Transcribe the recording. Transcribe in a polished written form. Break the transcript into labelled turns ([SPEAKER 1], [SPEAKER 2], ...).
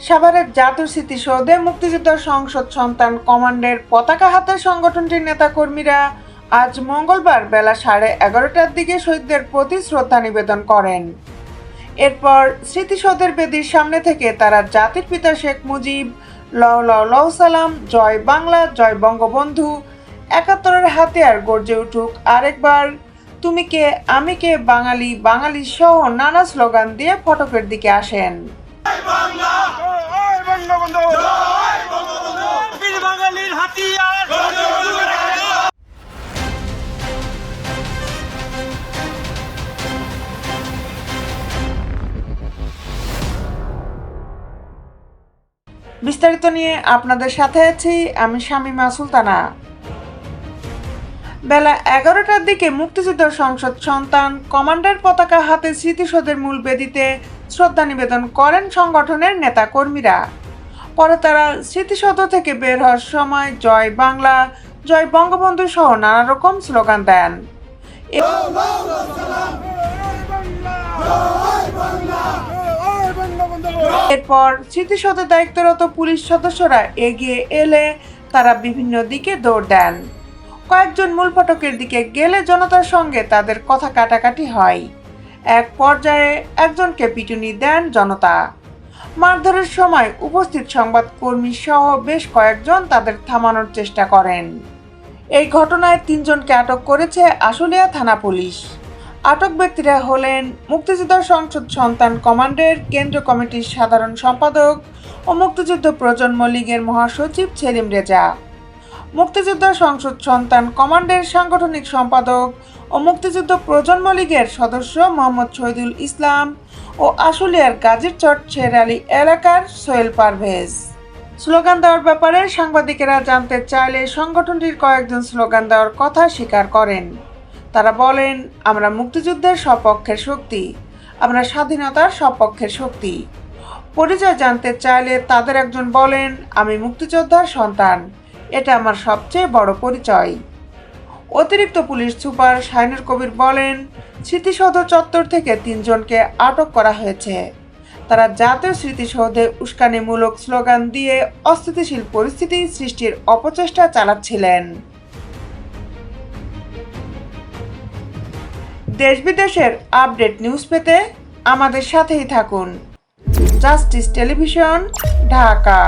[SPEAKER 1] সাভারের জাতীয় স্মৃতিসৌধে মুক্তিযুদ্ধ সংসদ সন্তান কমান্ডের পতাকা হাতে সংগঠনটির নেতাকর্মীরা আজ মঙ্গলবার বেলা 11:30টার দিকে শহীদদের প্রতি শ্রদ্ধা নিবেদন করেন। এরপর স্মৃতিসৌধের বেদির সামনে থেকে তারা জাতির পিতা শেখ মুজিব, লও লও লও সালাম, জয় বাংলা, জয় বঙ্গবন্ধু, ৭১-এর হাতিয়ার গর্জে উঠুক আরেকবার, তুমি কে আমি কে, বাঙালি বাঙালি সহ নানা স্লোগান দিয়ে ফটকের দিকে আসেন। বিস্তারিত নিয়ে আপনাদের সাথে আছি আমি শামিমা সুলতানা। বেলা 11টার দিকে মুক্তিযুদ্ধ সংসদ সন্তান কমান্ডের পতাকা হাতে স্মৃতিসৌধের মূল বেদিতে শ্রদ্ধা নিবেদন করেন সংগঠনের নেতা কর্মীরা। পরে তারা স্মৃতিসৌধ থেকে বের হওয়ার সময় জয় বাংলা, জয় বঙ্গবন্ধু সহ নানা রকম স্লোগান দেন। এরপর স্মৃতিসৌধে দায়িত্বরত পুলিশ সদস্যরা এগিয়ে এলে তারা বিভিন্ন দিকে দৌড় দেন। কয়েকজন মূল ফটকের দিকে গেলে জনতার সঙ্গে তাদের কথা কাটাকাটি হয়। এক পর্যায়ে একজনকে পিটুনি দেন জনতা। মারধরের সময় উপস্থিত সংবাদকর্মী সহ বেশ কয়েকজন তাদের থামানোর চেষ্টা করেন। এই ঘটনায় 3 জনকে আটক করেছে আশুলিয়া থানা পুলিশ। আটক ব্যক্তিরা হলেন মুক্তিযুদ্ধ সংসদ সন্তান কমান্ডের কেন্দ্রীয় কমিটির সাধারণ সম্পাদক ও মুক্তিযুদ্ধ প্রজন্ম লীগের মহাসচিব সেলিম রেজা, মুক্তিযুদ্ধ সংসদ সন্তান কমান্ডের সাংগঠনিক সম্পাদক ও মুক্তিযুদ্ধ প্রজন্ম লীগের সদস্য মোহাম্মদ শহীদুল ইসলাম ও আশুলিয়ার গাজীরচর শেরআলী এলাকার সোহেল পারভেজ। স্লোগান দেওয়ার ব্যাপারে সাংবাদিকেরা জানতে চাইলে সংগঠনটির কয়েকজন স্লোগান দেওয়ার কথা স্বীকার করেন। তারা বলেন, আমরা মুক্তিযুদ্ধের সপক্ষের শক্তি, আমরা স্বাধীনতার সপক্ষের শক্তি। পরিচয় জানতে চাইলে তাদের একজন বলেন, আমি মুক্তিযোদ্ধার সন্তান, এটা আমার সবচেয়ে বড় পরিচয়। অতিরিক্ত পুলিশ সুপার শাহিনুর কবির বলেন, স্মৃতিসৌধ চত্বর থেকে 3 জনকে আটক করা হয়েছে। তারা জাতীয় স্মৃতিসৌধে উস্কানিমূলক স্লোগান দিয়ে অস্থিতিশীল পরিস্থিতি সৃষ্টির অপচেষ্টা চালাচ্ছিলেন। দেশ বিদেশের আপডেট নিউজ পেতে আমাদের সাথেই থাকুন। Justice television, Dhaka.